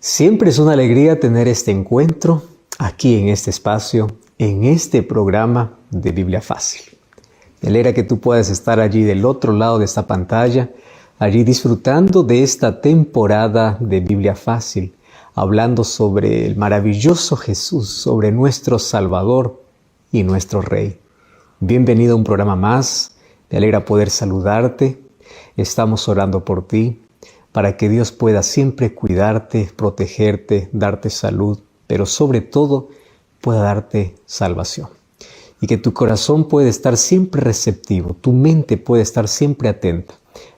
Siempre es una alegría tener este encuentro aquí en este espacio, en este programa de Biblia Fácil. Me alegra que tú puedas estar allí del otro lado de esta pantalla, allí disfrutando de esta temporada de Biblia Fácil, hablando sobre el maravilloso Jesús, sobre nuestro Salvador y nuestro Rey. Bienvenido a un programa más, me alegra poder saludarte, estamos orando por ti, para que Dios pueda siempre cuidarte, protegerte, darte salud, pero sobre todo pueda darte salvación. Y que tu corazón pueda estar siempre receptivo, tu mente puede estar siempre atenta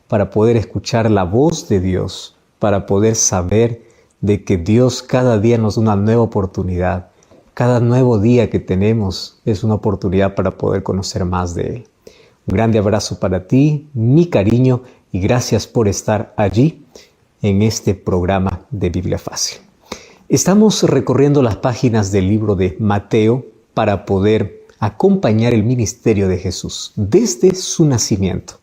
para poder escuchar la voz de Dios, para poder saber de que Dios cada día nos da una nueva oportunidad. Cada nuevo día que tenemos es una oportunidad para poder conocer más de Él. Un grande abrazo para ti, mi cariño, y gracias por estar allí en este programa de Biblia Fácil. Estamos recorriendo las páginas del libro de Mateo para poder acompañar el ministerio de Jesús desde su nacimiento.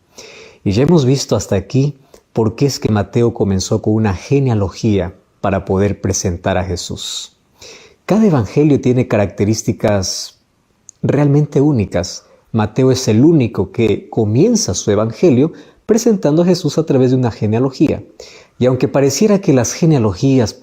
Y ya hemos visto hasta aquí por qué es que Mateo comenzó con una genealogía para poder presentar a Jesús. Cada evangelio tiene características realmente únicas. Mateo es el único que comienza su evangelio presentando a Jesús a través de una genealogía. Y aunque pareciera que las genealogías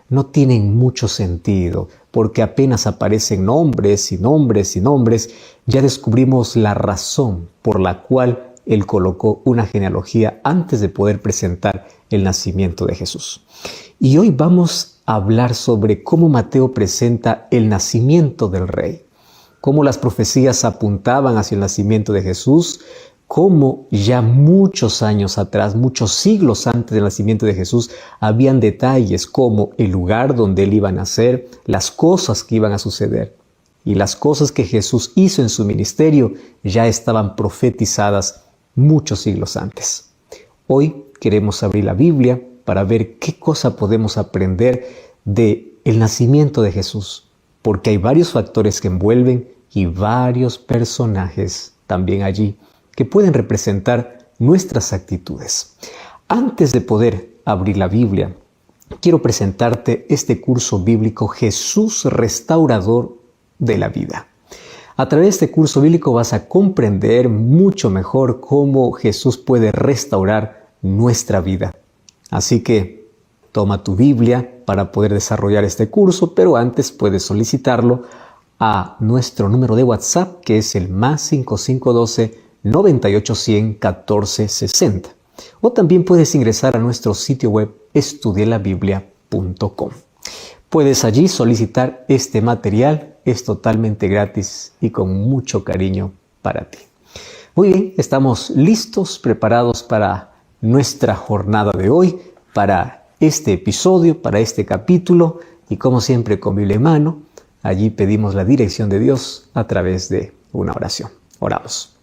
no tienen mucho sentido, porque apenas aparecen nombres y nombres y nombres, ya descubrimos la razón por la cual Él colocó una genealogía antes de poder presentar el nacimiento de Jesús. Y hoy vamos a hablar sobre cómo Mateo presenta el nacimiento del Rey, cómo las profecías apuntaban hacia el nacimiento de Jesús, cómo ya muchos años atrás, muchos siglos antes del nacimiento de Jesús, habían detalles como el lugar donde Él iba a nacer, las cosas que iban a suceder. Y las cosas que Jesús hizo en su ministerio ya estaban profetizadas muchos siglos antes. Hoy queremos abrir la Biblia para ver qué cosa podemos aprender del nacimiento de Jesús, porque hay varios factores que envuelven y varios personajes también allí que pueden representar nuestras actitudes. Antes de poder abrir la Biblia, quiero presentarte este curso bíblico Jesús Restaurador de la Vida. A través de este curso bíblico vas a comprender mucho mejor cómo Jesús puede restaurar nuestra vida. Así que toma tu Biblia para poder desarrollar este curso, pero antes puedes solicitarlo a nuestro número de WhatsApp, que es el +5512 9810 1460. O también puedes ingresar a nuestro sitio web estudielabiblia.com. Puedes allí solicitar este material, es totalmente gratis y con mucho cariño para ti. Muy bien, estamos listos, preparados para nuestra jornada de hoy, para este episodio, para este capítulo, y como siempre con Biblia en mano, allí pedimos la dirección de Dios a través de una oración. Oramos.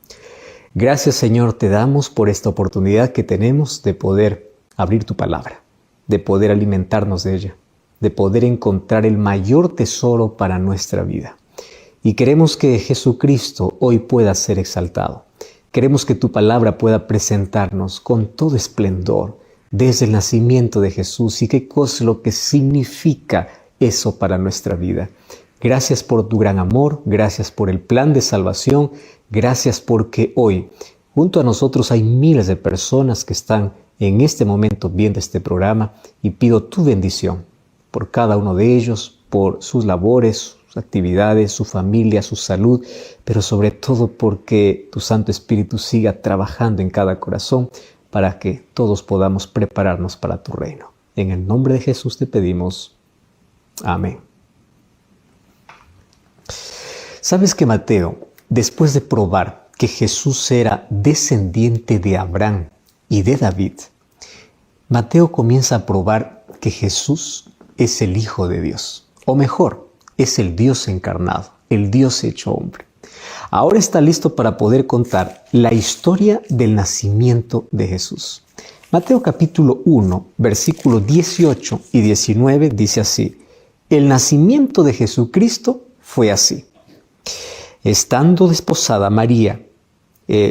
Gracias, Señor, te damos por esta oportunidad que tenemos de poder abrir tu palabra, de poder alimentarnos de ella, de poder encontrar el mayor tesoro para nuestra vida. Y queremos que Jesucristo hoy pueda ser exaltado. Queremos que tu palabra pueda presentarnos con todo esplendor desde el nacimiento de Jesús y qué cosa es lo que significa eso para nuestra vida. Gracias por tu gran amor, gracias por el plan de salvación, gracias porque hoy junto a nosotros hay miles de personas que están en este momento viendo este programa y pido tu bendición por cada uno de ellos, por sus labores, sus actividades, su familia, su salud, pero sobre todo porque tu Santo Espíritu siga trabajando en cada corazón para que todos podamos prepararnos para tu reino. En el nombre de Jesús te pedimos. Amén. ¿Sabes que Mateo, después de probar que Jesús era descendiente de Abraham y de David, Mateo comienza a probar que Jesús es el Hijo de Dios, o mejor, es el Dios encarnado, el Dios hecho hombre. Ahora está listo para poder contar la historia del nacimiento de Jesús. Mateo capítulo 1, versículos 18 y 19 dice así: el nacimiento de Jesucristo fue así. Estando desposada María,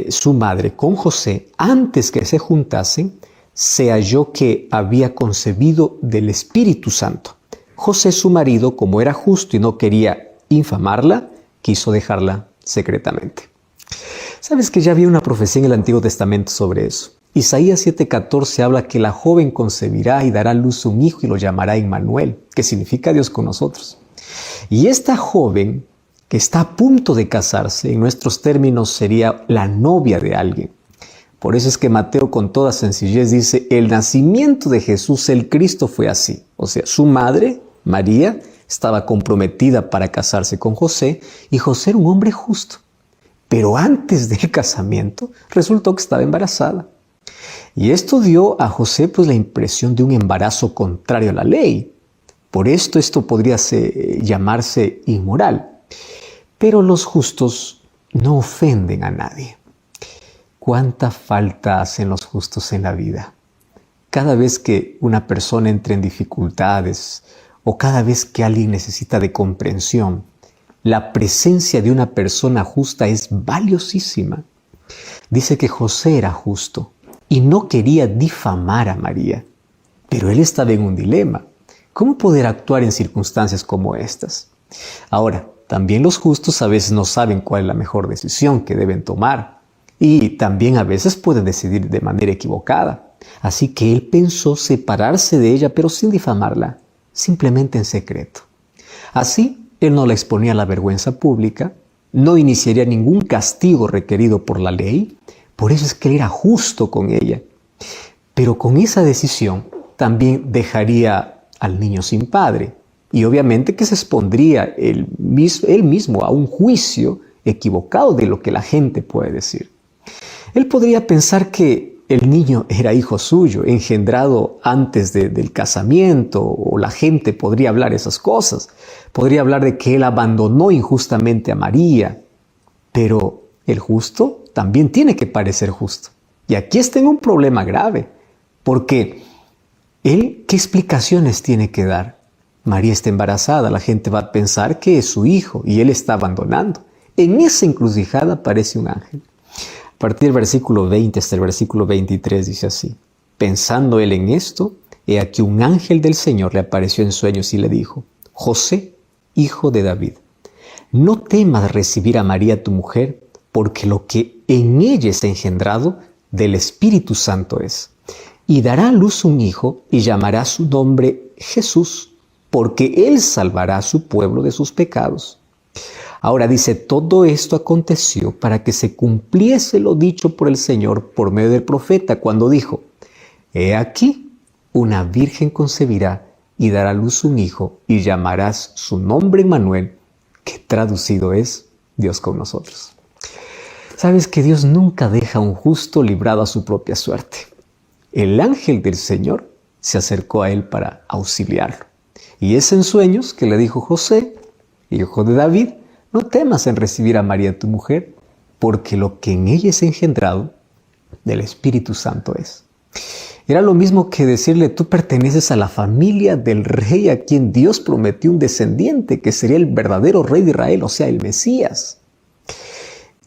su madre, con José, antes que se juntasen, se halló que había concebido del Espíritu Santo. José, su marido, como era justo y no quería infamarla, quiso dejarla secretamente. ¿Sabes que ya había una profecía en el Antiguo Testamento sobre eso? Isaías 7:14 habla que la joven concebirá y dará a luz un hijo y lo llamará Emmanuel, que significa Dios con nosotros. Y esta joven que está a punto de casarse, en nuestros términos sería la novia de alguien. Por eso es que Mateo con toda sencillez dice, el nacimiento de Jesús, el Cristo, fue así. O sea, su madre, María, estaba comprometida para casarse con José y José era un hombre justo. Pero antes del casamiento resultó que estaba embarazada. Y esto dio a José pues la impresión de un embarazo contrario a la ley. Por esto podría llamarse inmoral. Pero los justos no ofenden a nadie. ¿Cuánta falta hacen los justos en la vida? Cada vez que una persona entra en dificultades o cada vez que alguien necesita de comprensión, la presencia de una persona justa es valiosísima. Dice que José era justo y no quería difamar a María, pero él estaba en un dilema. ¿Cómo poder actuar en circunstancias como estas? Ahora, también los justos a veces no saben cuál es la mejor decisión que deben tomar y también a veces pueden decidir de manera equivocada. Así que él pensó separarse de ella, pero sin difamarla, simplemente en secreto. Así, él no la exponía a la vergüenza pública, no iniciaría ningún castigo requerido por la ley, por eso es que él era justo con ella. Pero con esa decisión también dejaría al niño sin padre y obviamente que se expondría él mismo a un juicio equivocado de lo que la gente puede decir. Él podría pensar que el niño era hijo suyo, engendrado antes del casamiento, o la gente podría hablar esas cosas. Podría hablar de que él abandonó injustamente a María, pero el justo también tiene que parecer justo. Y aquí está en un problema grave, porque él, ¿qué explicaciones tiene que dar? María está embarazada, la gente va a pensar que es su hijo y él está abandonando. En esa encrucijada aparece un ángel. A partir del versículo 20 hasta el versículo 23 dice así: pensando él en esto, he aquí un ángel del Señor le apareció en sueños y le dijo: José, hijo de David, no temas recibir a María tu mujer, porque lo que en ella está engendrado del Espíritu Santo es. Y dará a luz un hijo y llamará su nombre Jesús, porque él salvará a su pueblo de sus pecados. Ahora dice, todo esto aconteció para que se cumpliese lo dicho por el Señor por medio del profeta, cuando dijo: he aquí, una virgen concebirá y dará a luz un hijo y llamarás su nombre Emmanuel, que traducido es Dios con nosotros. Sabes que Dios nunca deja a un justo librado a su propia suerte. El ángel del Señor se acercó a él para auxiliarlo. Y es en sueños que le dijo: José, hijo de David, no temas en recibir a María tu mujer, porque lo que en ella es engendrado del Espíritu Santo es. Era lo mismo que decirle: tú perteneces a la familia del rey a quien Dios prometió un descendiente, que sería el verdadero rey de Israel, o sea, el Mesías.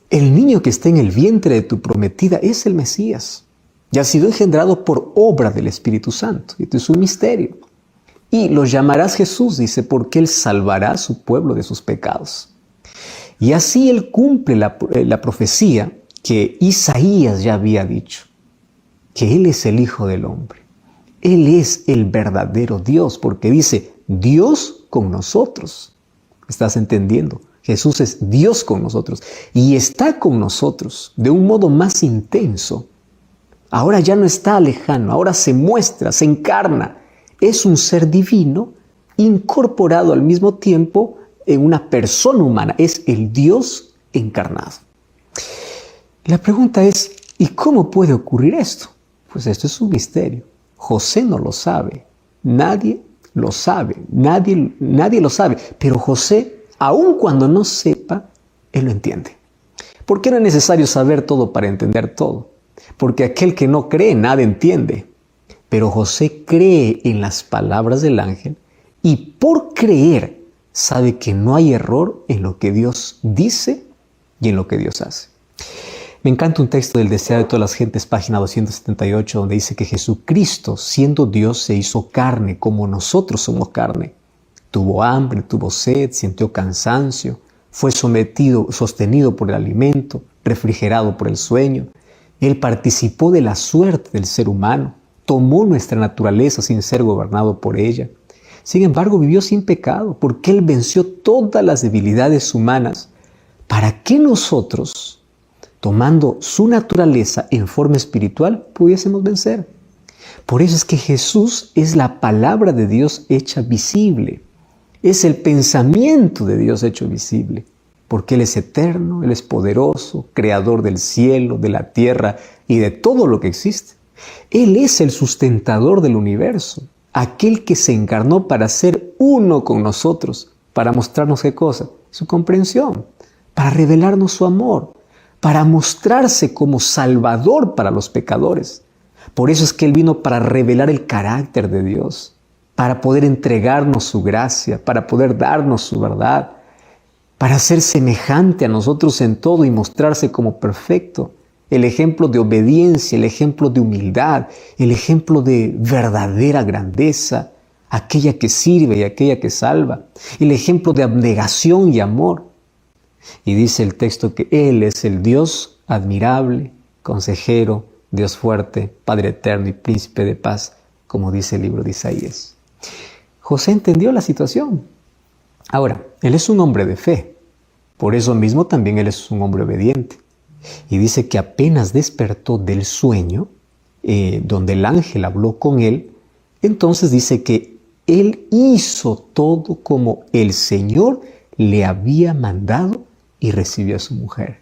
El niño que está en el vientre de tu prometida es el Mesías. Y ha sido engendrado por obra del Espíritu Santo. Esto es un misterio. Y lo llamarás Jesús, dice, porque él salvará a su pueblo de sus pecados. Y así él cumple la profecía que Isaías ya había dicho, que él es el Hijo del Hombre. Él es el verdadero Dios, porque dice, Dios con nosotros. ¿Estás entendiendo? Jesús es Dios con nosotros y está con nosotros de un modo más intenso. Ahora ya no está lejano, ahora se muestra, se encarna. Es un ser divino incorporado al mismo tiempo en una persona humana. Es el Dios encarnado. La pregunta es, ¿y cómo puede ocurrir esto? Pues esto es un misterio. José no lo sabe. Nadie lo sabe. Nadie lo sabe. Pero José, aun cuando no sepa, él lo entiende. ¿Por qué no es necesario saber todo para entender todo? Porque aquel que no cree, nada entiende. Pero José cree en las palabras del ángel y por creer sabe que no hay error en lo que Dios dice y en lo que Dios hace. Me encanta un texto del Deseado de todas las gentes, página 278, donde dice que Jesucristo, siendo Dios, se hizo carne como nosotros somos carne. Tuvo hambre, tuvo sed, sintió cansancio, fue sostenido por el alimento, refrigerado por el sueño. Él participó de la suerte del ser humano, tomó nuestra naturaleza sin ser gobernado por ella. Sin embargo, vivió sin pecado, porque Él venció todas las debilidades humanas para que nosotros, tomando su naturaleza en forma espiritual, pudiésemos vencer. Por eso es que Jesús es la palabra de Dios hecha visible. Es el pensamiento de Dios hecho visible. Porque Él es eterno, Él es poderoso, creador del cielo, de la tierra y de todo lo que existe. Él es el sustentador del universo, aquel que se encarnó para ser uno con nosotros, para mostrarnos ¿qué cosa? Su comprensión, para revelarnos su amor, para mostrarse como Salvador para los pecadores. Por eso es que Él vino para revelar el carácter de Dios, para poder entregarnos su gracia, para poder darnos su verdad, para ser semejante a nosotros en todo y mostrarse como perfecto. El ejemplo de obediencia, el ejemplo de humildad, el ejemplo de verdadera grandeza, aquella que sirve y aquella que salva, el ejemplo de abnegación y amor. Y dice el texto que Él es el Dios admirable, consejero, Dios fuerte, Padre eterno y príncipe de paz, como dice el libro de Isaías. José entendió la situación. Ahora, él es un hombre de fe. Por eso mismo también él es un hombre obediente. Y dice que apenas despertó del sueño, donde el ángel habló con él, entonces dice que él hizo todo como el Señor le había mandado y recibió a su mujer.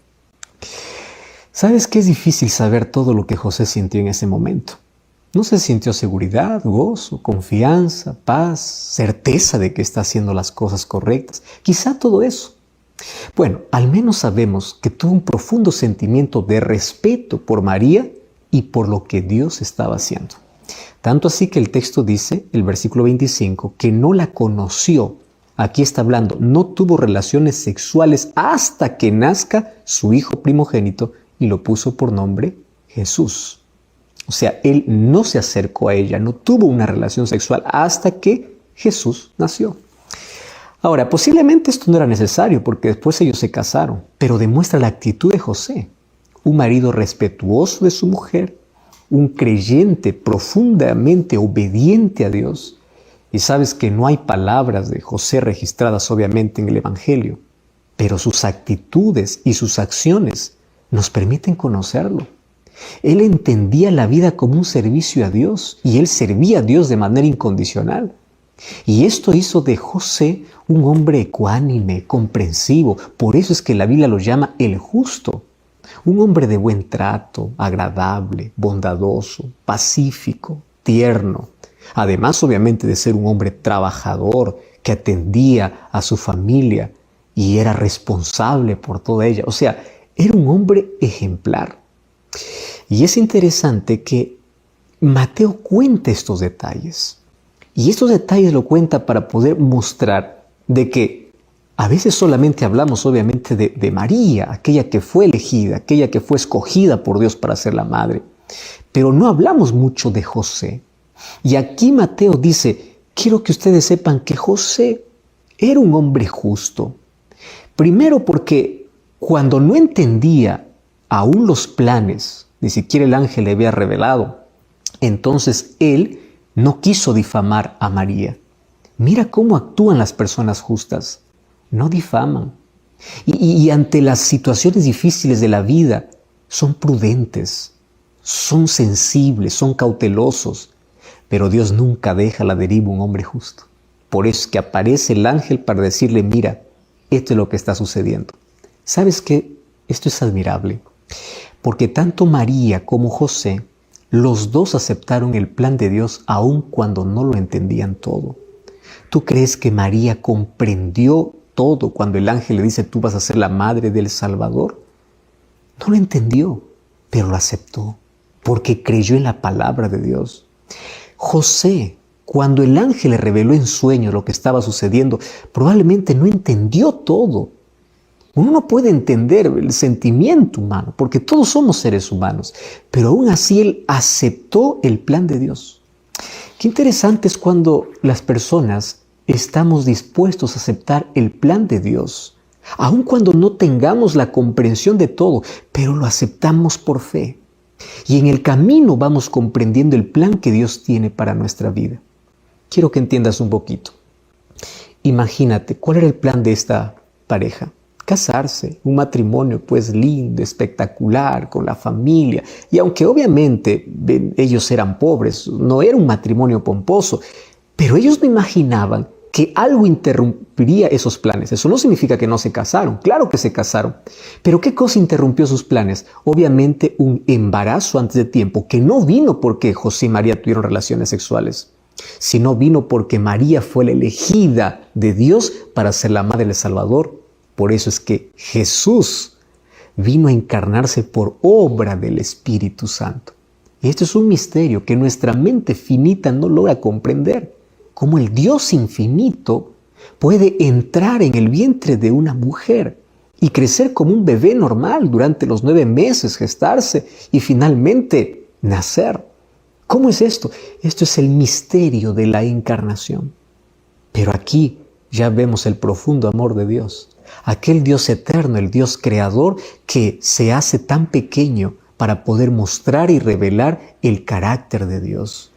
¿Sabes que es difícil saber todo lo que José sintió en ese momento? No se sintió seguridad, gozo, confianza, paz, certeza de que está haciendo las cosas correctas. Quizá todo eso. Bueno, al menos sabemos que tuvo un profundo sentimiento de respeto por María y por lo que Dios estaba haciendo. Tanto así que el texto dice, el versículo 25, que no la conoció. Aquí está hablando, no tuvo relaciones sexuales hasta que nazca su hijo primogénito y lo puso por nombre Jesús. O sea, él no se acercó a ella, no tuvo una relación sexual hasta que Jesús nació. Ahora, posiblemente esto no era necesario porque después ellos se casaron, pero demuestra la actitud de José, un marido respetuoso de su mujer, un creyente profundamente obediente a Dios. Y sabes que no hay palabras de José registradas obviamente en el Evangelio, pero sus actitudes y sus acciones nos permiten conocerlo. Él entendía la vida como un servicio a Dios y él servía a Dios de manera incondicional. Y esto hizo de José un hombre ecuánime, comprensivo. Por eso es que la Biblia lo llama el justo. Un hombre de buen trato, agradable, bondadoso, pacífico, tierno. Además, obviamente, de ser un hombre trabajador que atendía a su familia y era responsable por toda ella. O sea, era un hombre ejemplar. Y es interesante que Mateo cuenta estos detalles. Y estos detalles lo cuenta para poder mostrar de que a veces solamente hablamos obviamente de María, aquella que fue elegida, aquella que fue escogida por Dios para ser la madre. Pero no hablamos mucho de José. Y aquí Mateo dice, quiero que ustedes sepan que José era un hombre justo. Primero porque cuando no entendía aún los planes, ni siquiera el ángel le había revelado, entonces él no quiso difamar a María. Mira cómo actúan las personas justas. No difaman. Y ante las situaciones difíciles de la vida, son prudentes, son sensibles, son cautelosos. Pero Dios nunca deja a la deriva un hombre justo. Por eso es que aparece el ángel para decirle, mira, esto es lo que está sucediendo. ¿Sabes qué? Esto es admirable. Porque tanto María como José, los dos aceptaron el plan de Dios aun cuando no lo entendían todo. ¿Tú crees que María comprendió todo cuando el ángel le dice, tú vas a ser la madre del Salvador? No lo entendió, pero lo aceptó, porque creyó en la palabra de Dios. José, cuando el ángel le reveló en sueños lo que estaba sucediendo, probablemente no entendió todo. Uno no puede entender el sentimiento humano, porque todos somos seres humanos, pero aún así él aceptó el plan de Dios. Qué interesante es cuando las personas estamos dispuestos a aceptar el plan de Dios, aun cuando no tengamos la comprensión de todo, pero lo aceptamos por fe. Y en el camino vamos comprendiendo el plan que Dios tiene para nuestra vida. Quiero que entiendas un poquito. Imagínate, ¿cuál era el plan de esta pareja? Casarse, un matrimonio pues lindo, espectacular, con la familia. Y aunque obviamente ellos eran pobres, no era un matrimonio pomposo, pero ellos no imaginaban que algo interrumpiría esos planes. Eso no significa que no se casaron, claro que se casaron. Pero ¿qué cosa interrumpió sus planes? Obviamente un embarazo antes de tiempo, que no vino porque José y María tuvieron relaciones sexuales, sino vino porque María fue la elegida de Dios para ser la madre del Salvador. Por eso es que Jesús vino a encarnarse por obra del Espíritu Santo. Y esto es un misterio que nuestra mente finita no logra comprender. Cómo el Dios infinito puede entrar en el vientre de una mujer y crecer como un bebé normal durante los 9 meses, gestarse y finalmente nacer. ¿Cómo es esto? Esto es el misterio de la encarnación. Pero aquí ya vemos el profundo amor de Dios. Aquel Dios eterno, el Dios creador que se hace tan pequeño para poder mostrar y revelar el carácter de Dios.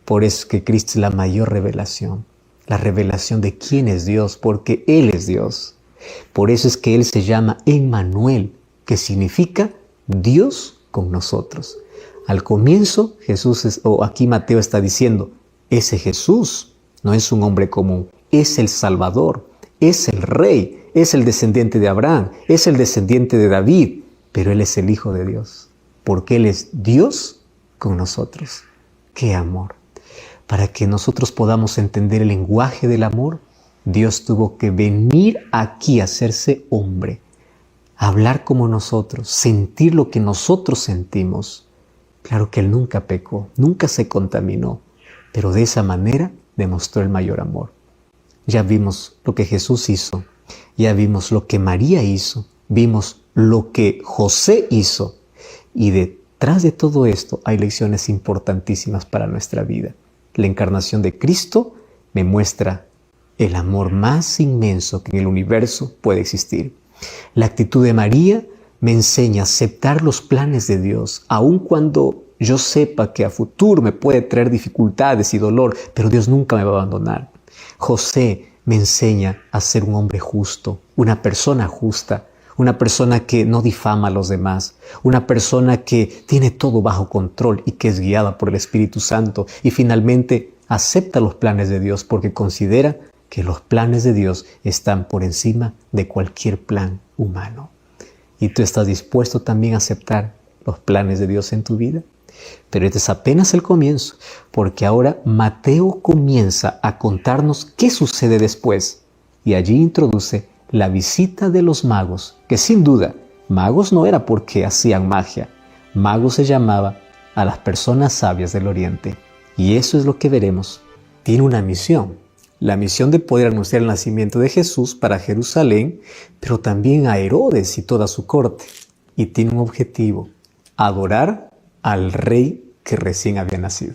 Por eso es que Cristo es la mayor revelación, la revelación de quién es Dios, porque Él es Dios. Por eso es que Él se llama Emmanuel, que significa Dios con nosotros. Al comienzo, aquí Mateo está diciendo, ese Jesús no es un hombre común, es el Salvador, es el Rey, es el descendiente de Abraham, es el descendiente de David, pero Él es el Hijo de Dios, porque Él es Dios con nosotros. ¡Qué amor! Para que nosotros podamos entender el lenguaje del amor, Dios tuvo que venir aquí a hacerse hombre, hablar como nosotros, sentir lo que nosotros sentimos. Claro que Él nunca pecó, nunca se contaminó, pero de esa manera demostró el mayor amor. Ya vimos lo que Jesús hizo, ya vimos lo que María hizo, vimos lo que José hizo, y detrás de todo esto hay lecciones importantísimas para nuestra vida. La encarnación de Cristo me muestra el amor más inmenso que en el universo puede existir. La actitud de María me enseña a aceptar los planes de Dios, aun cuando yo sepa que a futuro me puede traer dificultades y dolor, pero Dios nunca me va a abandonar. José me enseña a ser un hombre justo, una persona justa, una persona que no difama a los demás, una persona que tiene todo bajo control y que es guiada por el Espíritu Santo y finalmente acepta los planes de Dios porque considera que los planes de Dios están por encima de cualquier plan humano. ¿Y tú estás dispuesto también a aceptar los planes de Dios en tu vida? Pero este es apenas el comienzo, porque ahora Mateo comienza a contarnos qué sucede después y allí introduce la visita de los magos, que sin duda, magos no era porque hacían magia. Magos se llamaba a las personas sabias del Oriente. Y eso es lo que veremos. Tiene una misión. La misión de poder anunciar el nacimiento de Jesús para Jerusalén, pero también a Herodes y toda su corte. Y tiene un objetivo: adorar al rey que recién había nacido.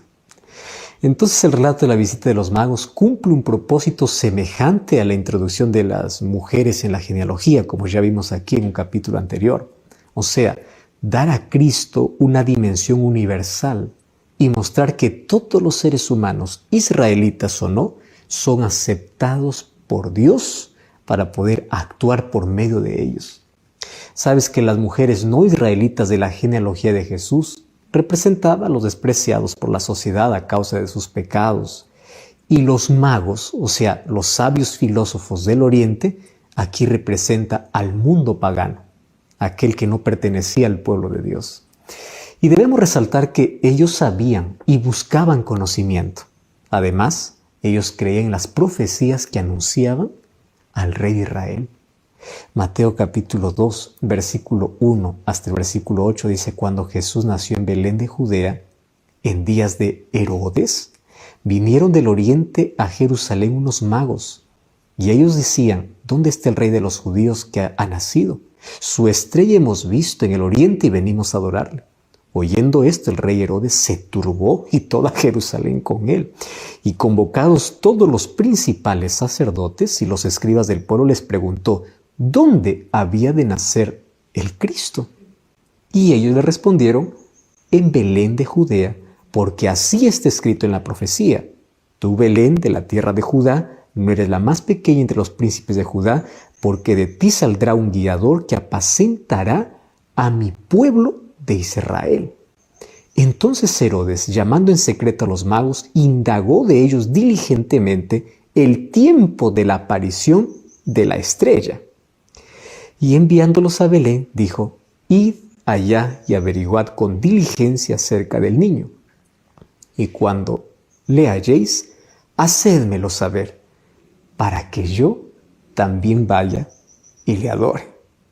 Entonces el relato de la visita de los magos cumple un propósito semejante a la introducción de las mujeres en la genealogía, como ya vimos aquí en un capítulo anterior. O sea, dar a Cristo una dimensión universal y mostrar que todos los seres humanos, israelitas o no, son aceptados por Dios para poder actuar por medio de ellos. ¿Sabes que las mujeres no israelitas de la genealogía de Jesús representaba a los despreciados por la sociedad a causa de sus pecados? Y los magos, o sea, los sabios filósofos del Oriente, aquí representa al mundo pagano, aquel que no pertenecía al pueblo de Dios. Y debemos resaltar que ellos sabían y buscaban conocimiento. Además, ellos creían en las profecías que anunciaban al rey de Israel. Mateo capítulo 2, versículo 1 hasta el versículo 8 dice: cuando Jesús nació en Belén de Judea, en días de Herodes, vinieron del oriente a Jerusalén unos magos, Y ellos decían: ¿dónde está el rey de los judíos que ha nacido? Su estrella hemos visto en el oriente y venimos a adorarle. Oyendo esto, el rey Herodes se turbó y toda Jerusalén con él. Y convocados todos los principales sacerdotes y los escribas del pueblo, les preguntó: ¿dónde había de nacer el Cristo? Y ellos le respondieron: en Belén de Judea, porque así está escrito en la profecía: tú, Belén, de la tierra de Judá, no eres la más pequeña entre los príncipes de Judá, porque de ti saldrá un guiador que apacentará a mi pueblo de Israel. Entonces Herodes, llamando en secreto a los magos, indagó de ellos diligentemente el tiempo de la aparición de la estrella. Y enviándolos a Belén, dijo: id allá y averiguad con diligencia acerca del niño. Y cuando le halléis, hacédmelo saber, para que yo también vaya y le adore.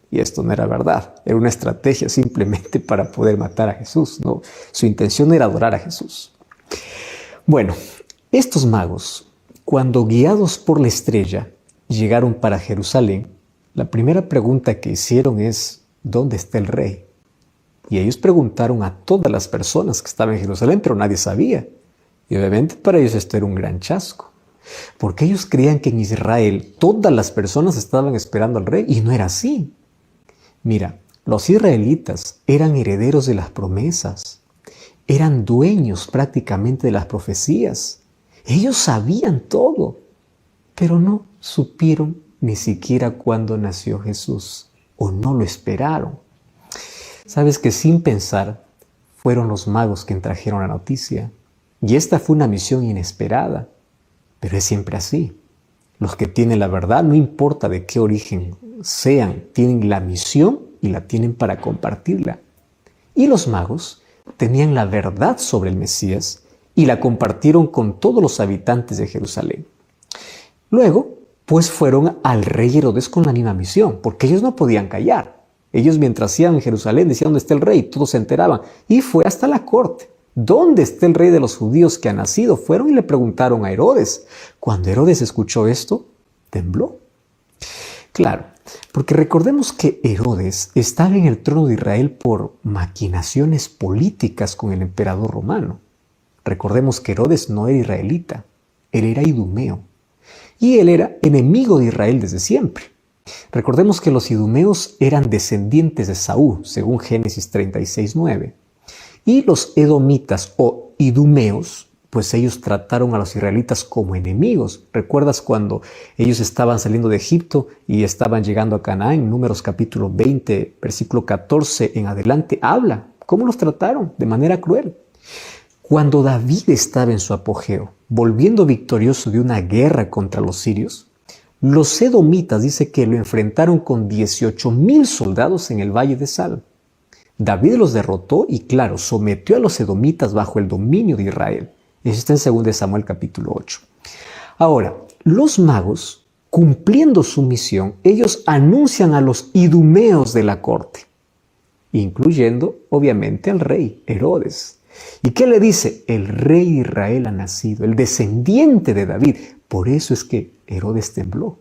Y esto no era verdad, era una estrategia simplemente para poder matar a Jesús, ¿no? Su intención era adorar a Jesús. Bueno, estos magos, cuando guiados por la estrella llegaron para Jerusalén, la primera pregunta que hicieron es: ¿dónde está el rey? Y ellos preguntaron a todas las personas que estaban en Jerusalén, pero nadie sabía. Y obviamente para ellos esto era un gran chasco, porque ellos creían que en Israel todas las personas estaban esperando al rey, y no era así. Mira, los israelitas eran herederos de las promesas, eran dueños prácticamente de las profecías. Ellos sabían todo, pero no supieron ni siquiera cuándo nació Jesús, o no lo esperaron. Sabes que sin pensar fueron los magos quienes trajeron la noticia, y esta fue una misión inesperada, pero es siempre así. Los que tienen la verdad, no importa de qué origen sean, tienen la misión y la tienen para compartirla. Y los magos tenían la verdad sobre el Mesías y la compartieron con todos los habitantes de Jerusalén. Luego, pues fueron al rey Herodes con la misma misión, porque ellos no podían callar. Ellos mientras iban en Jerusalén decían: ¿dónde está el rey? Todos se enteraban. Y fue hasta la corte. ¿Dónde está el rey de los judíos que ha nacido? Fueron y le preguntaron a Herodes. Cuando Herodes escuchó esto, tembló. Claro, porque recordemos que Herodes estaba en el trono de Israel por maquinaciones políticas con el emperador romano. Recordemos que Herodes no era israelita, él era idumeo. Y él era enemigo de Israel desde siempre. Recordemos que los idumeos eran descendientes de Saúl, según Génesis 36:9. Y los edomitas o idumeos, pues ellos trataron a los israelitas como enemigos. ¿Recuerdas cuando ellos estaban saliendo de Egipto y estaban llegando a Canaán? Números capítulo 20, versículo 14 en adelante, habla cómo los trataron de manera cruel. Cuando David estaba en su apogeo, volviendo victorioso de una guerra contra los sirios, los edomitas dice que lo enfrentaron con 18,000 soldados en el valle de Sal. David los derrotó y, claro, sometió a los edomitas bajo el dominio de Israel. Eso está en 2 Samuel capítulo 8. Ahora, los magos, cumpliendo su misión, ellos anuncian a los idumeos de la corte, incluyendo, obviamente, al rey Herodes. ¿Y qué le dice? El rey de Israel ha nacido, el descendiente de David. Por eso es que Herodes tembló.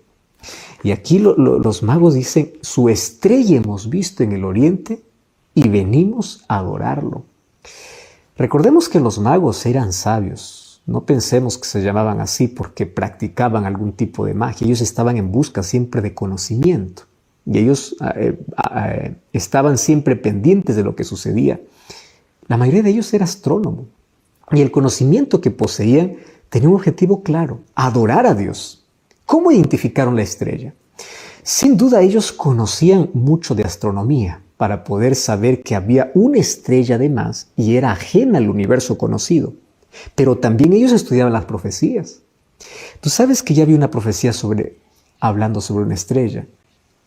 Y aquí los magos dicen: su estrella hemos visto en el oriente y venimos a adorarlo. Recordemos que los magos eran sabios. No pensemos que se llamaban así porque practicaban algún tipo de magia. Ellos estaban en busca siempre de conocimiento. Y ellos estaban siempre pendientes de lo que sucedía. La mayoría de ellos era astrónomo. Y el conocimiento que poseían tenía un objetivo claro: adorar a Dios. ¿Cómo identificaron la estrella? Sin duda ellos conocían mucho de astronomía para poder saber que había una estrella de más y era ajena al universo conocido. Pero también ellos estudiaban las profecías. Tú sabes que ya había una profecía hablando sobre una estrella.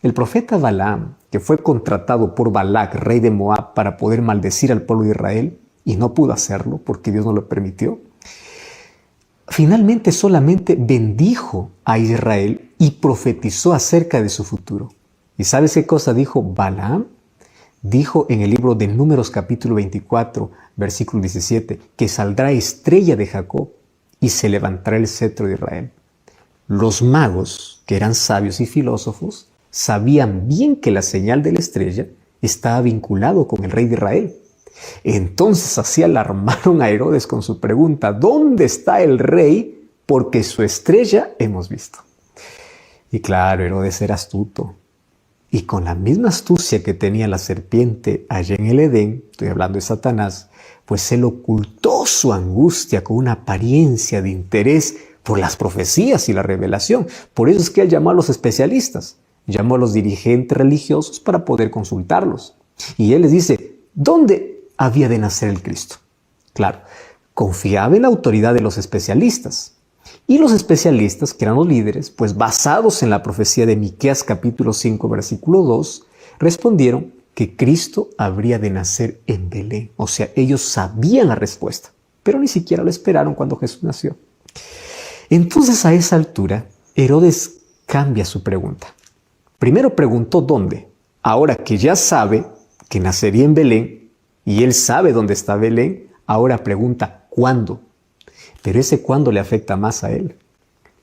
El profeta Balaam, que fue contratado por Balac, rey de Moab, para poder maldecir al pueblo de Israel, y no pudo hacerlo porque Dios no lo permitió, finalmente solamente bendijo a Israel y profetizó acerca de su futuro. ¿Y sabes qué cosa dijo Balaam? Dijo en el libro de Números capítulo 24, versículo 17, que saldrá estrella de Jacob y se levantará el cetro de Israel. Los magos, que eran sabios y filósofos, sabían bien que la señal de la estrella estaba vinculado con el rey de Israel. Entonces así alarmaron a Herodes con su pregunta: ¿dónde está el rey? Porque su estrella hemos visto. Y claro, Herodes era astuto. Y con la misma astucia que tenía la serpiente allá en el Edén, estoy hablando de Satanás, pues él ocultó su angustia con una apariencia de interés por las profecías y la revelación. Por eso es que él llamó a los especialistas, llamó a los dirigentes religiosos para poder consultarlos. Y él les dice: ¿dónde había de nacer el Cristo? Claro, confiaba en la autoridad de los especialistas. Y los especialistas, que eran los líderes, pues basados en la profecía de Miqueas capítulo 5, versículo 2, respondieron que Cristo habría de nacer en Belén. O sea, ellos sabían la respuesta, pero ni siquiera lo esperaron cuando Jesús nació. Entonces, a esa altura, Herodes cambia su pregunta. Primero preguntó dónde. Ahora que ya sabe que nacería en Belén y él sabe dónde está Belén, ahora pregunta cuándo. Pero ese cuándo le afecta más a él.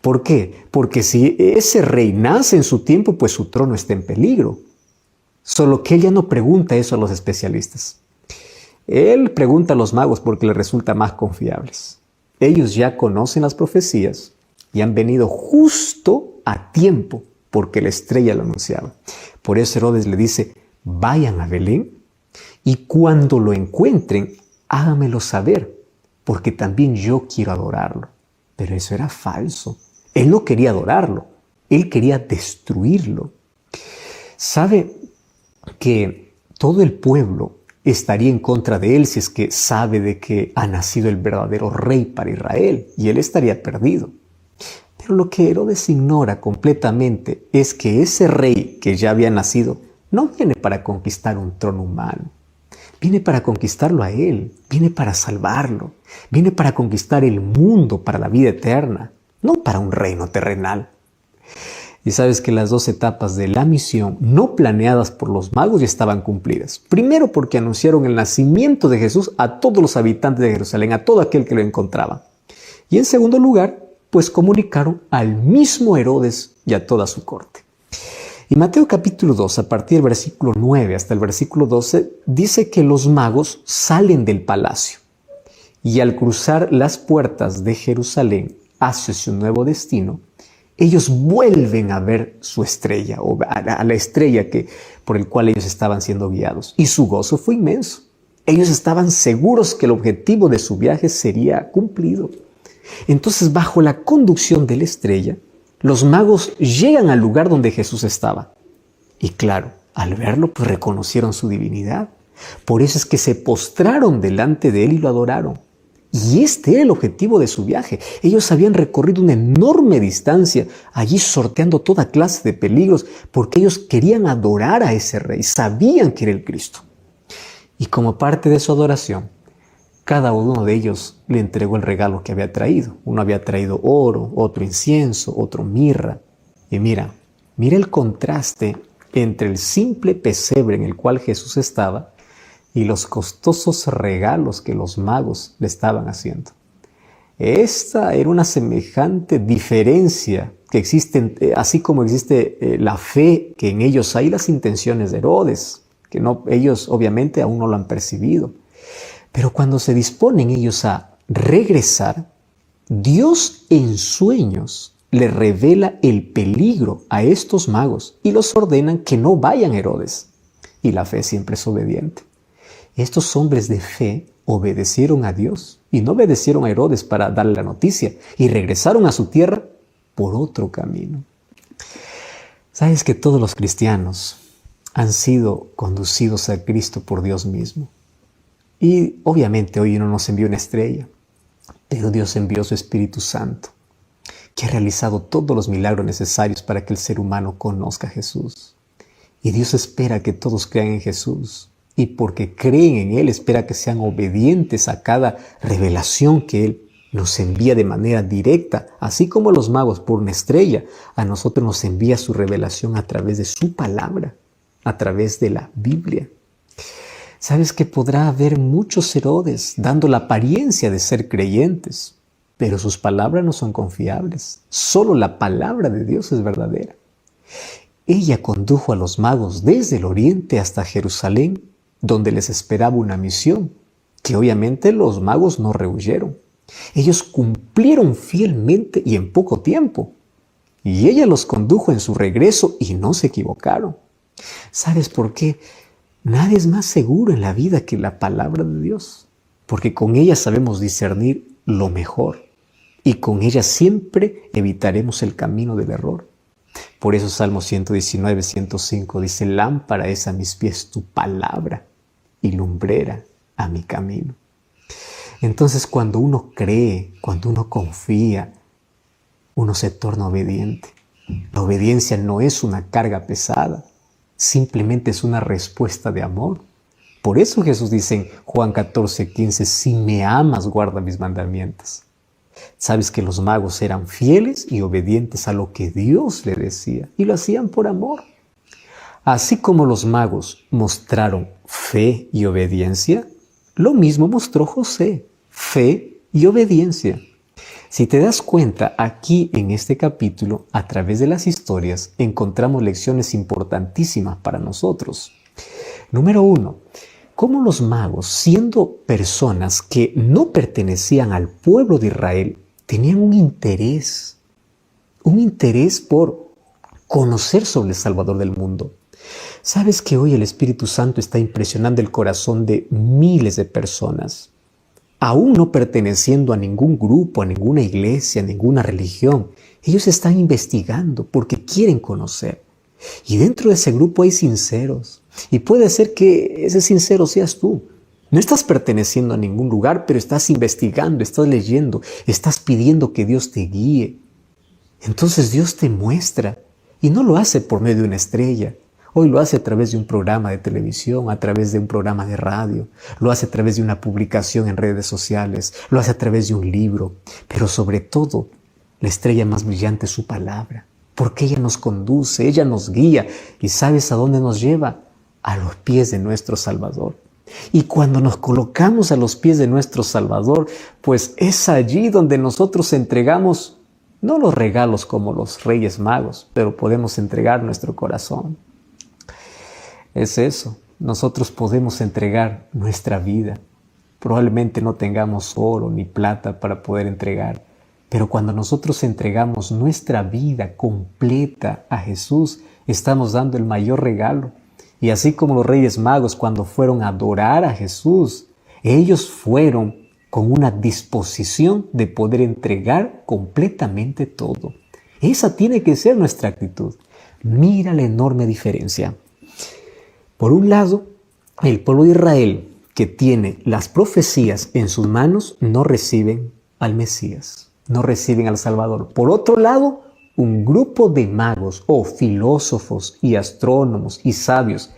¿Por qué? Porque si ese rey nace en su tiempo, pues su trono está en peligro. Solo que él ya no pregunta eso a los especialistas. Él pregunta a los magos porque le resulta más confiables. Ellos ya conocen las profecías y han venido justo a tiempo porque la estrella lo anunciaba. Por eso Herodes le dice: vayan a Belén y cuando lo encuentren, háganmelo saber, porque también yo quiero adorarlo. Pero eso era falso. Él no quería adorarlo, él quería destruirlo. ¿Sabe que todo el pueblo estaría en contra de él si es que sabe de que ha nacido el verdadero rey para Israel, y él estaría perdido? Pero lo que Herodes ignora completamente es que ese rey que ya había nacido no viene para conquistar un trono humano. Viene para conquistarlo a él, viene para salvarlo, viene para conquistar el mundo para la vida eterna, no para un reino terrenal. Y sabes que las dos etapas de la misión no planeadas por los magos ya estaban cumplidas. Primero, porque anunciaron el nacimiento de Jesús a todos los habitantes de Jerusalén, a todo aquel que lo encontraba. Y en segundo lugar, pues comunicaron al mismo Herodes y a toda su corte. Y Mateo capítulo 2, a partir del versículo 9 hasta el versículo 12, dice que los magos salen del palacio y al cruzar las puertas de Jerusalén hacia su nuevo destino, ellos vuelven a ver su estrella, o a la estrella por el cual ellos estaban siendo guiados. Y su gozo fue inmenso. Ellos estaban seguros que el objetivo de su viaje sería cumplido. Entonces, bajo la conducción de la estrella, los magos llegan al lugar donde Jesús estaba. Y claro, al verlo, pues reconocieron su divinidad. Por eso es que se postraron delante de él y lo adoraron. Y este era el objetivo de su viaje. Ellos habían recorrido una enorme distancia, allí sorteando toda clase de peligros, porque ellos querían adorar a ese rey, sabían que era el Cristo. Y como parte de su adoración, cada uno de ellos le entregó el regalo que había traído. Uno había traído oro, otro incienso, otro mirra. Y mira el contraste entre el simple pesebre en el cual Jesús estaba y los costosos regalos que los magos le estaban haciendo. Esta era una semejante diferencia que existe, así como existe la fe que en ellos hay, las intenciones de Herodes, que ellos obviamente aún no lo han percibido. Pero cuando se disponen ellos a regresar, Dios en sueños le revela el peligro a estos magos y los ordenan que no vayan a Herodes. Y la fe siempre es obediente. Estos hombres de fe obedecieron a Dios y no obedecieron a Herodes para darle la noticia y regresaron a su tierra por otro camino. ¿Sabes que todos los cristianos han sido conducidos a Cristo por Dios mismo? Y obviamente hoy no nos envió una estrella, pero Dios envió su Espíritu Santo, que ha realizado todos los milagros necesarios para que el ser humano conozca a Jesús. Y Dios espera que todos crean en Jesús. Y porque creen en Él, espera que sean obedientes a cada revelación que Él nos envía de manera directa. Así como los magos por una estrella, a nosotros nos envía su revelación a través de su palabra, a través de la Biblia. ¿Sabes que podrá haber muchos Herodes dando la apariencia de ser creyentes? pero sus palabras no son confiables. Solo la palabra de Dios es verdadera. Ella condujo a los magos desde el oriente hasta Jerusalén, donde les esperaba una misión, que obviamente los magos no rehuyeron. Ellos cumplieron fielmente y en poco tiempo. Y ella los condujo en su regreso y no se equivocaron. ¿Sabes por qué? Nada es más seguro en la vida que la palabra de Dios, porque con ella sabemos discernir lo mejor y con ella siempre evitaremos el camino del error. Por eso Salmo 119, 105 dice: lámpara es a mis pies tu palabra y lumbrera a mi camino. Entonces, cuando uno cree, cuando uno confía, uno se torna obediente. La obediencia no es una carga pesada, simplemente es una respuesta de amor. Por eso Jesús dice en Juan 14, 15, si me amas, guarda mis mandamientos. Sabes que los magos eran fieles y obedientes a lo que Dios le decía, y lo hacían por amor. Así como los magos mostraron fe y obediencia, lo mismo mostró José, fe y obediencia. Si te das cuenta, aquí en este capítulo, a través de las historias, encontramos lecciones importantísimas para nosotros. Número 1, cómo los magos, siendo personas que no pertenecían al pueblo de Israel, tenían un interés por conocer sobre el Salvador del mundo. ¿Sabes que hoy el Espíritu Santo está impresionando el corazón de miles de personas? Aún no perteneciendo a ningún grupo, a ninguna iglesia, a ninguna religión, ellos están investigando porque quieren conocer. Y dentro de ese grupo hay sinceros. Y puede ser que ese sincero seas tú. No estás perteneciendo a ningún lugar, pero estás investigando, estás leyendo, estás pidiendo que Dios te guíe. Entonces Dios te muestra. Y no lo hace por medio de una estrella. Hoy lo hace a través de un programa de televisión, a través de un programa de radio, lo hace a través de una publicación en redes sociales, lo hace a través de un libro, pero sobre todo, la estrella más brillante es su palabra, porque ella nos conduce, ella nos guía, y ¿sabes a dónde nos lleva? A los pies de nuestro Salvador. Y cuando nos colocamos a los pies de nuestro Salvador, pues es allí donde nosotros entregamos, no los regalos como los Reyes Magos, pero podemos entregar nuestro corazón. Es eso, nosotros podemos entregar nuestra vida. Probablemente no tengamos oro ni plata para poder entregar, pero cuando nosotros entregamos nuestra vida completa a Jesús, estamos dando el mayor regalo. Y así como los Reyes Magos cuando fueron a adorar a Jesús, ellos fueron con una disposición de poder entregar completamente todo. Esa tiene que ser nuestra actitud. Mira la enorme diferencia. Por un lado, el pueblo de Israel, que tiene las profecías en sus manos, no reciben al Mesías, no reciben al Salvador. Por otro lado, un grupo de magos o filósofos y astrónomos y sabios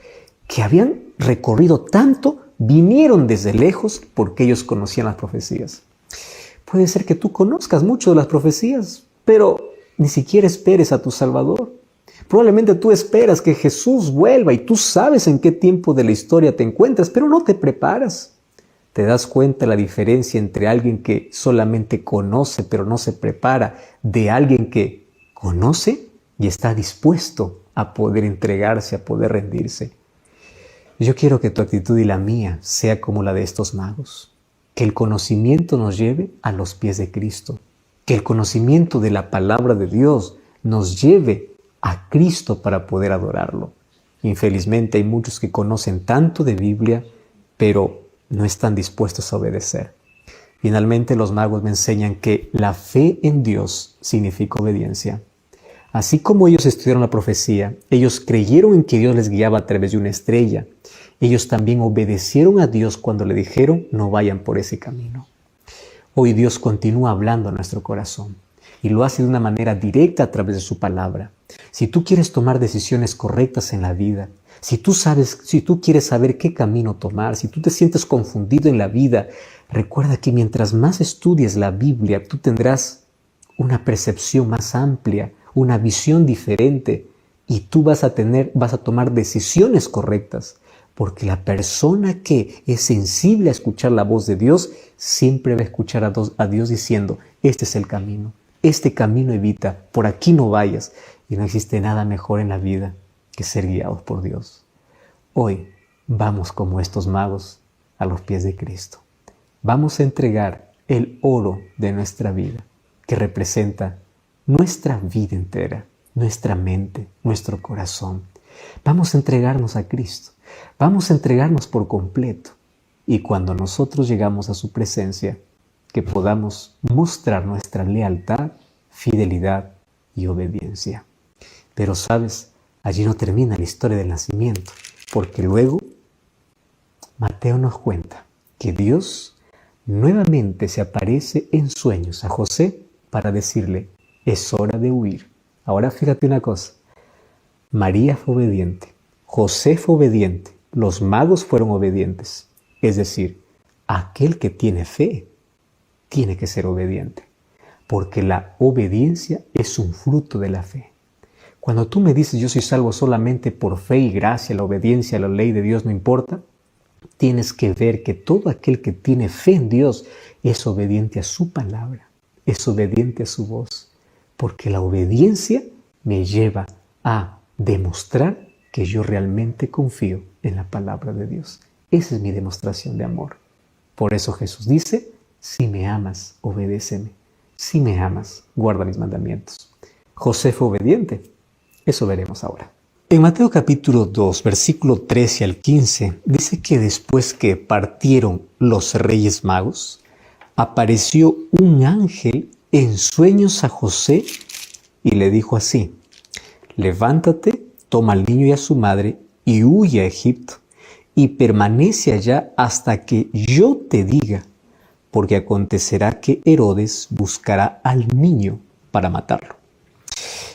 que habían recorrido tanto, vinieron desde lejos porque ellos conocían las profecías. Puede ser que tú conozcas mucho de las profecías, pero ni siquiera esperes a tu Salvador. Probablemente tú esperas que Jesús vuelva y tú sabes en qué tiempo de la historia te encuentras, pero no te preparas. ¿Te das cuenta la diferencia entre alguien que solamente conoce pero no se prepara de alguien que conoce y está dispuesto a poder entregarse, a poder rendirse? Yo quiero que tu actitud y la mía sea como la de estos magos. Que el conocimiento nos lleve a los pies de Cristo. Que el conocimiento de la palabra de Dios nos lleve a Cristo para poder adorarlo. Infelizmente hay muchos que conocen tanto de Biblia, pero no están dispuestos a obedecer. Finalmente los magos me enseñan que la fe en Dios significa obediencia. Así como ellos estudiaron la profecía, ellos creyeron en que Dios les guiaba a través de una estrella. Ellos también obedecieron a Dios cuando le dijeron no vayan por ese camino. Hoy Dios continúa hablando a nuestro corazón y lo hace de una manera directa a través de su palabra. Si tú quieres tomar decisiones correctas en la vida, si tú quieres saber qué camino tomar, si tú te sientes confundido en la vida, recuerda que mientras más estudies la Biblia, tú tendrás una percepción más amplia, una visión diferente y tú vas a tomar decisiones correctas. Porque la persona que es sensible a escuchar la voz de Dios, siempre va a escuchar a Dios diciendo, este es el camino, este camino evita, por aquí no vayas. Y no existe nada mejor en la vida que ser guiados por Dios. Hoy vamos como estos magos a los pies de Cristo. Vamos a entregar el oro de nuestra vida, que representa nuestra vida entera, nuestra mente, nuestro corazón. Vamos a entregarnos a Cristo. Vamos a entregarnos por completo. Y cuando nosotros llegamos a su presencia, que podamos mostrar nuestra lealtad, fidelidad y obediencia. Pero sabes, allí no termina la historia del nacimiento, porque luego Mateo nos cuenta que Dios nuevamente se aparece en sueños a José para decirle, es hora de huir. Ahora fíjate una cosa, María fue obediente, José fue obediente, los magos fueron obedientes. Es decir, aquel que tiene fe tiene que ser obediente, porque la obediencia es un fruto de la fe. Cuando tú me dices, yo soy salvo solamente por fe y gracia, la obediencia a la ley de Dios no importa, tienes que ver que todo aquel que tiene fe en Dios es obediente a su palabra, es obediente a su voz, porque la obediencia me lleva a demostrar que yo realmente confío en la palabra de Dios. Esa es mi demostración de amor. Por eso Jesús dice, si me amas, obedéceme. Si me amas, guarda mis mandamientos. José fue obediente. Eso veremos ahora. En Mateo capítulo 2, versículo 13 al 15, dice que después que partieron los reyes magos, apareció un ángel en sueños a José y le dijo así, levántate, toma al niño y a su madre y huye a Egipto y permanece allá hasta que yo te diga, porque acontecerá que Herodes buscará al niño para matarlo.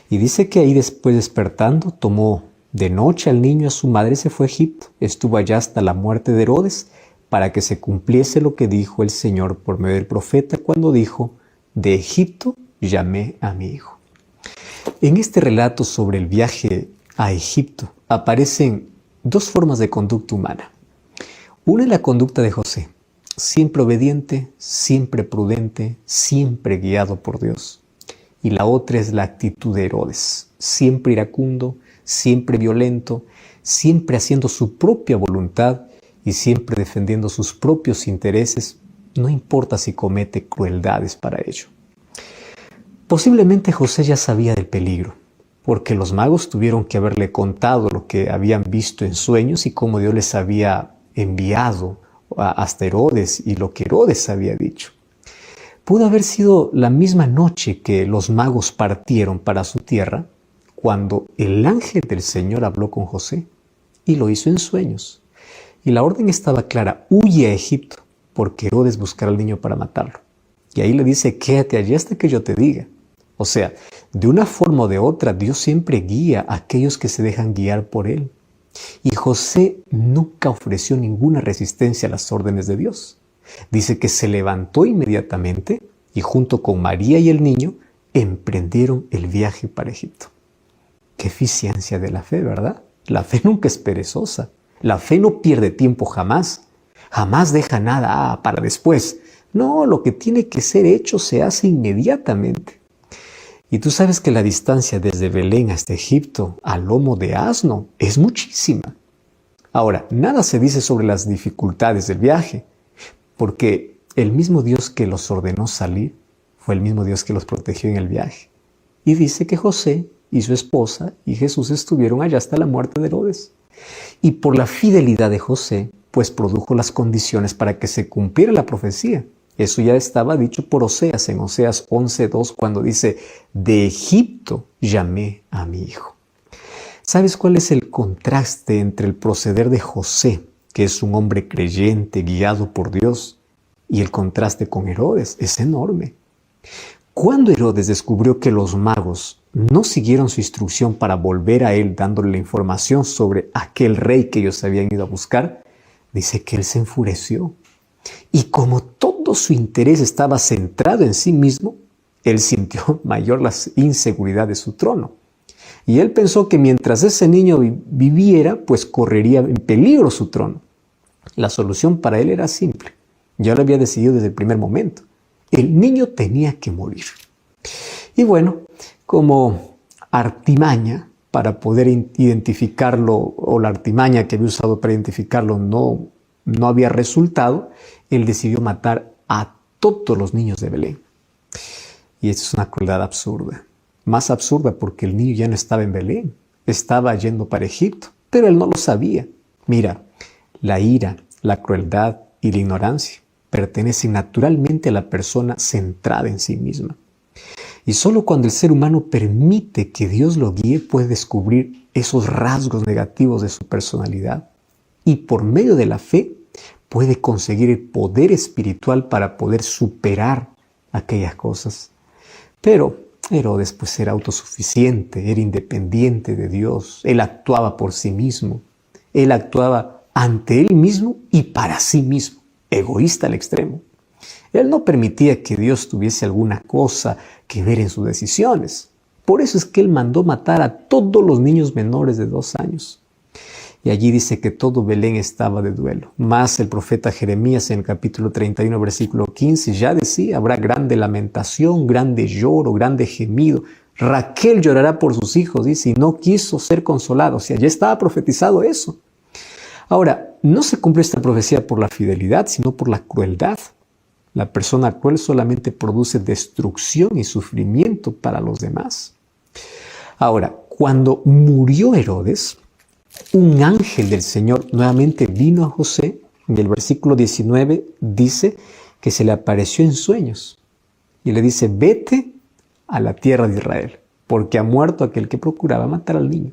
Y dice que ahí después despertando, tomó de noche al niño y a su madre y se fue a Egipto. Estuvo allá hasta la muerte de Herodes, para que se cumpliese lo que dijo el Señor por medio del profeta cuando dijo, de Egipto llamé a mi hijo. En este relato sobre el viaje a Egipto aparecen dos formas de conducta humana. Una es la conducta de José, siempre obediente, siempre prudente, siempre guiado por Dios. Y la otra es la actitud de Herodes, siempre iracundo, siempre violento, siempre haciendo su propia voluntad y siempre defendiendo sus propios intereses, no importa si comete crueldades para ello. Posiblemente José ya sabía del peligro, porque los magos tuvieron que haberle contado lo que habían visto en sueños y cómo Dios les había enviado hasta Herodes y lo que Herodes había dicho. Pudo haber sido la misma noche que los magos partieron para su tierra, cuando el ángel del Señor habló con José y lo hizo en sueños. Y la orden estaba clara, huye a Egipto, porque Herodes buscará al niño para matarlo. Y ahí le dice, quédate allí hasta que yo te diga. O sea, de una forma o de otra, Dios siempre guía a aquellos que se dejan guiar por Él. Y José nunca ofreció ninguna resistencia a las órdenes de Dios. Dice que se levantó inmediatamente y junto con María y el niño emprendieron el viaje para Egipto. Qué eficiencia de la fe, ¿verdad? La fe nunca es perezosa. La fe no pierde tiempo jamás. Jamás deja nada para después. No, lo que tiene que ser hecho se hace inmediatamente. Y tú sabes que la distancia desde Belén hasta Egipto a lomo de asno es muchísima. Ahora, nada se dice sobre las dificultades del viaje, porque el mismo Dios que los ordenó salir fue el mismo Dios que los protegió en el viaje. Y dice que José y su esposa y Jesús estuvieron allá hasta la muerte de Herodes. Y por la fidelidad de José, pues produjo las condiciones para que se cumpliera la profecía. Eso ya estaba dicho por Oseas en Oseas 11:2 cuando dice, de Egipto llamé a mi hijo. ¿Sabes cuál es el contraste entre el proceder de José, que es un hombre creyente, guiado por Dios, y el contraste con Herodes? Es enorme. Cuando Herodes descubrió que los magos no siguieron su instrucción para volver a él dándole la información sobre aquel rey que ellos habían ido a buscar, dice que él se enfureció. Y como todo su interés estaba centrado en sí mismo, él sintió mayor la inseguridad de su trono. Y él pensó que mientras ese niño viviera, pues correría en peligro su trono. La solución para él era simple. Ya lo había decidido desde el primer momento. El niño tenía que morir. Y bueno, como artimaña para poder identificarlo, o la artimaña que había usado para identificarlo no había resultado, él decidió matar a todos los niños de Belén. Y esto es una crueldad absurda. Más absurda porque el niño ya no estaba en Belén, estaba yendo para Egipto, pero él no lo sabía. Mira, la ira, la crueldad y la ignorancia pertenecen naturalmente a la persona centrada en sí misma. Y solo cuando el ser humano permite que Dios lo guíe puede descubrir esos rasgos negativos de su personalidad. Y por medio de la fe puede conseguir el poder espiritual para poder superar aquellas cosas. Pero Herodes pues era autosuficiente, era independiente de Dios. Él actuaba por sí mismo. Él actuaba ante él mismo y para sí mismo. Egoísta al extremo. Él no permitía que Dios tuviese alguna cosa que ver en sus decisiones. Por eso es que él mandó matar a todos los niños menores de 2 años. Y allí dice que todo Belén estaba de duelo. Más el profeta Jeremías en el capítulo 31, versículo 15, ya decía, habrá grande lamentación, grande lloro, grande gemido. Raquel llorará por sus hijos, dice, y no quiso ser consolada. O sea, ya estaba profetizado eso. Ahora, no se cumple esta profecía por la fidelidad, sino por la crueldad. La persona cruel solamente produce destrucción y sufrimiento para los demás. Ahora, cuando murió Herodes, un ángel del Señor nuevamente vino a José. En el versículo 19 dice que se le apareció en sueños y le dice, vete a la tierra de Israel, porque ha muerto aquel que procuraba matar al niño.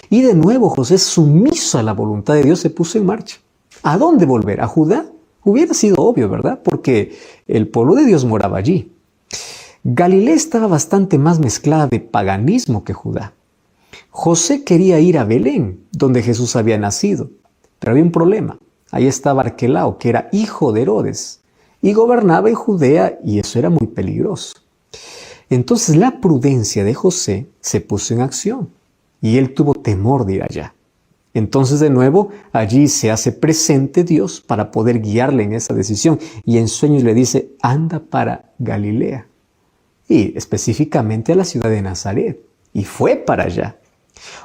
Y de nuevo José, sumiso a la voluntad de Dios, se puso en marcha. ¿A dónde volver? ¿A Judá? Hubiera sido obvio, ¿verdad? Porque el pueblo de Dios moraba allí. Galilea estaba bastante más mezclada de paganismo que Judá. José quería ir a Belén, donde Jesús había nacido, pero había un problema. Ahí estaba Arquelao, que era hijo de Herodes, y gobernaba en Judea, y eso era muy peligroso. Entonces la prudencia de José se puso en acción, y él tuvo temor de ir allá. Entonces de nuevo allí se hace presente Dios para poder guiarle en esa decisión, y en sueños le dice, anda para Galilea, y específicamente a la ciudad de Nazaret, y fue para allá.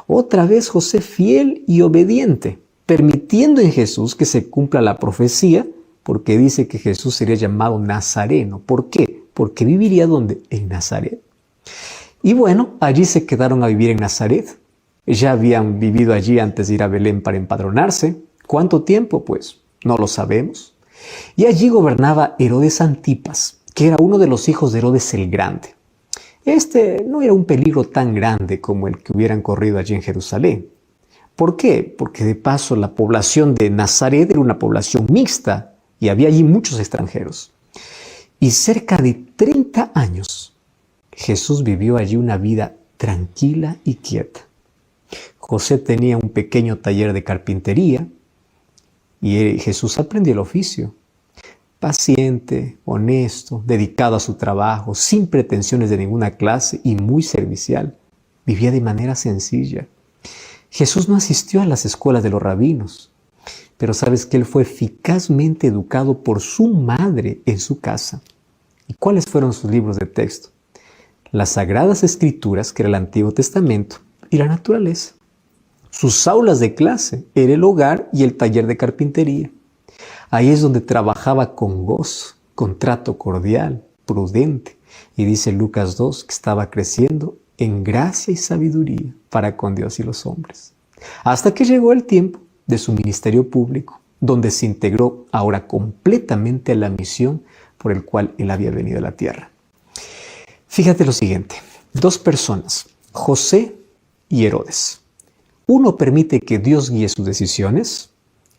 Otra vez José fiel y obediente, permitiendo en Jesús que se cumpla la profecía, porque dice que Jesús sería llamado Nazareno. ¿Por qué? Porque viviría ¿dónde? En Nazaret. Y bueno, allí se quedaron a vivir en Nazaret. Ya habían vivido allí antes de ir a Belén para empadronarse. ¿Cuánto tiempo? Pues no lo sabemos. Y allí gobernaba Herodes Antipas, que era uno de los hijos de Herodes el Grande. Este no era un peligro tan grande como el que hubieran corrido allí en Jerusalén. ¿Por qué? Porque de paso la población de Nazaret era una población mixta y había allí muchos extranjeros. Y cerca de 30 años Jesús vivió allí una vida tranquila y quieta. José tenía un pequeño taller de carpintería y Jesús aprendió el oficio. Paciente, honesto, dedicado a su trabajo, sin pretensiones de ninguna clase y muy servicial. Vivía de manera sencilla. Jesús no asistió a las escuelas de los rabinos, pero sabes que él fue eficazmente educado por su madre en su casa. ¿Y cuáles fueron sus libros de texto? Las Sagradas Escrituras, que era el Antiguo Testamento, y la naturaleza. Sus aulas de clase era el hogar y el taller de carpintería. Ahí es donde trabajaba con gozo, con trato cordial, prudente. Y dice Lucas 2 que estaba creciendo en gracia y sabiduría para con Dios y los hombres. Hasta que llegó el tiempo de su ministerio público, donde se integró ahora completamente a la misión por el cual él había venido a la tierra. Fíjate lo siguiente, 2 personas, José y Herodes. Uno permite que Dios guíe sus decisiones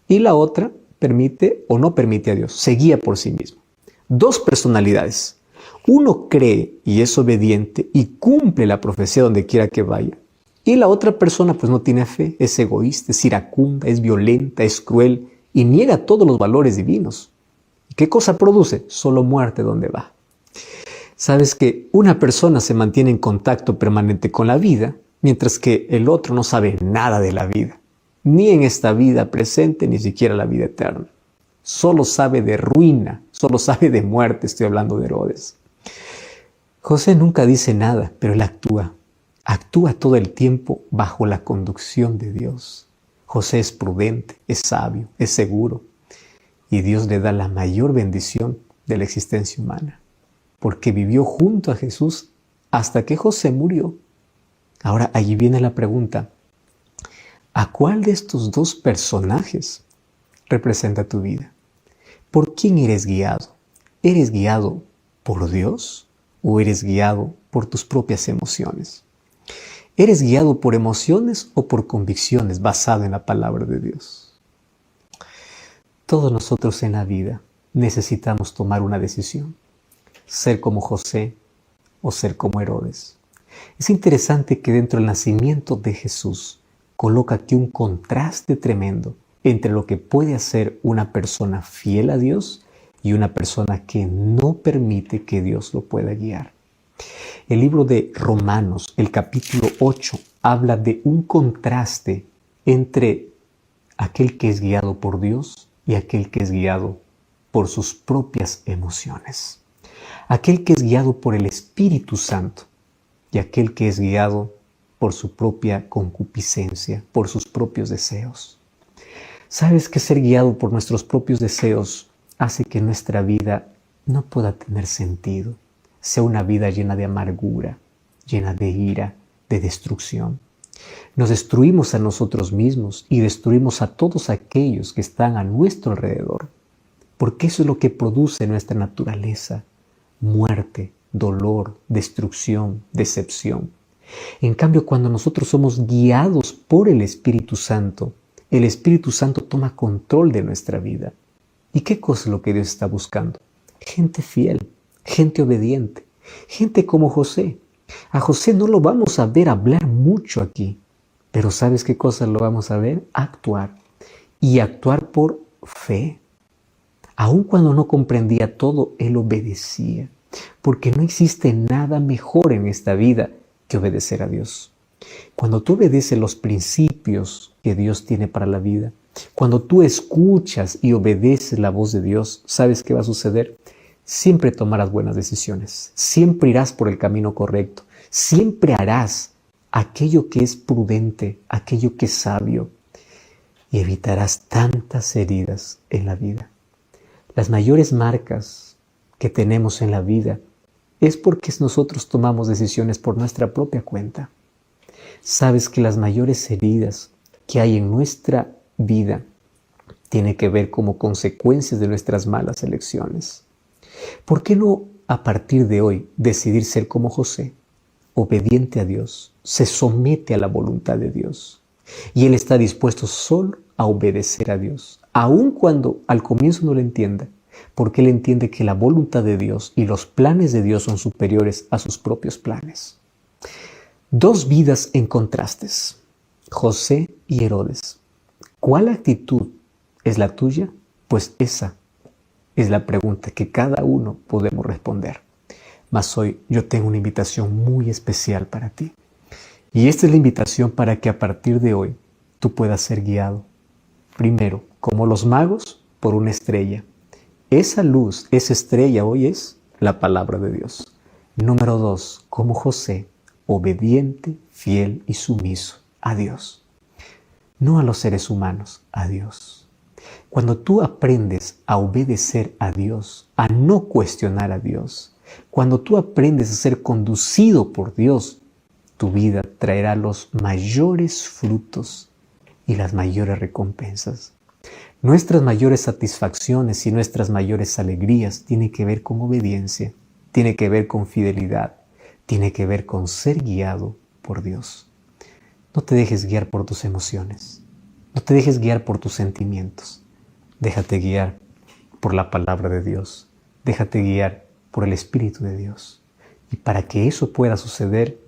y la otra permite o no permite a Dios, se guía por sí mismo. 2 personalidades. Uno cree y es obediente y cumple la profecía donde quiera que vaya. Y la otra persona pues no tiene fe, es egoísta, es iracunda, es violenta, es cruel y niega todos los valores divinos. ¿Y qué cosa produce? Solo muerte donde va. Sabes que una persona se mantiene en contacto permanente con la vida mientras que el otro no sabe nada de la vida, ni en esta vida presente, ni siquiera la vida eterna. Solo sabe de ruina, solo sabe de muerte, estoy hablando de Herodes. José nunca dice nada, pero él actúa. Actúa todo el tiempo bajo la conducción de Dios. José es prudente, es sabio, es seguro. Y Dios le da la mayor bendición de la existencia humana, porque vivió junto a Jesús hasta que José murió. Ahora, allí viene la pregunta: ¿a cuál de estos dos personajes representa tu vida? ¿Por quién eres guiado? ¿Eres guiado por Dios o eres guiado por tus propias emociones? ¿Eres guiado por emociones o por convicciones basadas en la palabra de Dios? Todos nosotros en la vida necesitamos tomar una decisión: ser como José o ser como Herodes. Es interesante que dentro del nacimiento de Jesús coloca aquí un contraste tremendo entre lo que puede hacer una persona fiel a Dios y una persona que no permite que Dios lo pueda guiar. El libro de Romanos, el capítulo 8, habla de un contraste entre aquel que es guiado por Dios y aquel que es guiado por sus propias emociones. Aquel que es guiado por el Espíritu Santo y aquel que es guiado por su propia concupiscencia, por sus propios deseos. ¿Sabes que ser guiado por nuestros propios deseos hace que nuestra vida no pueda tener sentido? Sea una vida llena de amargura, llena de ira, de destrucción. Nos destruimos a nosotros mismos y destruimos a todos aquellos que están a nuestro alrededor, porque eso es lo que produce nuestra naturaleza: muerte, dolor, destrucción, decepción. En cambio, cuando nosotros somos guiados por el Espíritu Santo toma control de nuestra vida. ¿Y qué cosa es lo que Dios está buscando? Gente fiel, gente obediente, gente como José. A José no lo vamos a ver hablar mucho aquí, pero ¿sabes qué cosa lo vamos a ver? Actuar. Y actuar por fe. Aun cuando no comprendía todo, él obedecía, porque no existe nada mejor en esta vida que obedecer a Dios. Cuando tú obedeces los principios que Dios tiene para la vida, cuando tú escuchas y obedeces la voz de Dios, ¿sabes qué va a suceder? Siempre tomarás buenas decisiones, siempre irás por el camino correcto, siempre harás aquello que es prudente, aquello que es sabio, y evitarás tantas heridas en la vida. Las mayores marcas que tenemos en la vida es porque nosotros tomamos decisiones por nuestra propia cuenta. Sabes que las mayores heridas que hay en nuestra vida tienen que ver como consecuencias de nuestras malas elecciones. ¿Por qué no a partir de hoy decidir ser como José, obediente a Dios, se somete a la voluntad de Dios y él está dispuesto solo a obedecer a Dios, aun cuando al comienzo no lo entienda, porque él entiende que la voluntad de Dios y los planes de Dios son superiores a sus propios planes? Dos vidas en contrastes, José y Herodes. ¿Cuál actitud es la tuya? Pues esa es la pregunta que cada uno podemos responder. Mas hoy yo tengo una invitación muy especial para ti. Y esta es la invitación para que a partir de hoy tú puedas ser guiado. Primero, como los magos, por una estrella. Esa luz, esa estrella hoy es la palabra de Dios. Número 2, como José, obediente, fiel y sumiso a Dios. No a los seres humanos, a Dios. Cuando tú aprendes a obedecer a Dios, a no cuestionar a Dios, cuando tú aprendes a ser conducido por Dios, tu vida traerá los mayores frutos y las mayores recompensas. Nuestras mayores satisfacciones y nuestras mayores alegrías tienen que ver con obediencia, tiene que ver con fidelidad, tiene que ver con ser guiado por Dios. No te dejes guiar por tus emociones, no te dejes guiar por tus sentimientos. Déjate guiar por la palabra de Dios, déjate guiar por el Espíritu de Dios. Y para que eso pueda suceder,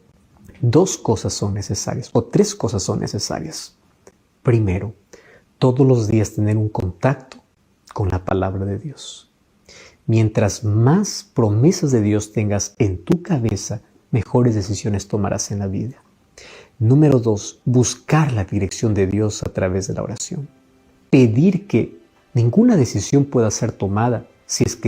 dos cosas son necesarias, o tres cosas son necesarias. Primero, todos los días tener un contacto con la palabra de Dios. Mientras más promesas de Dios tengas en tu cabeza, mejores decisiones tomarás en la vida. Número 2, buscar la dirección de Dios a través de la oración. Pedir que ninguna decisión pueda ser tomada si es que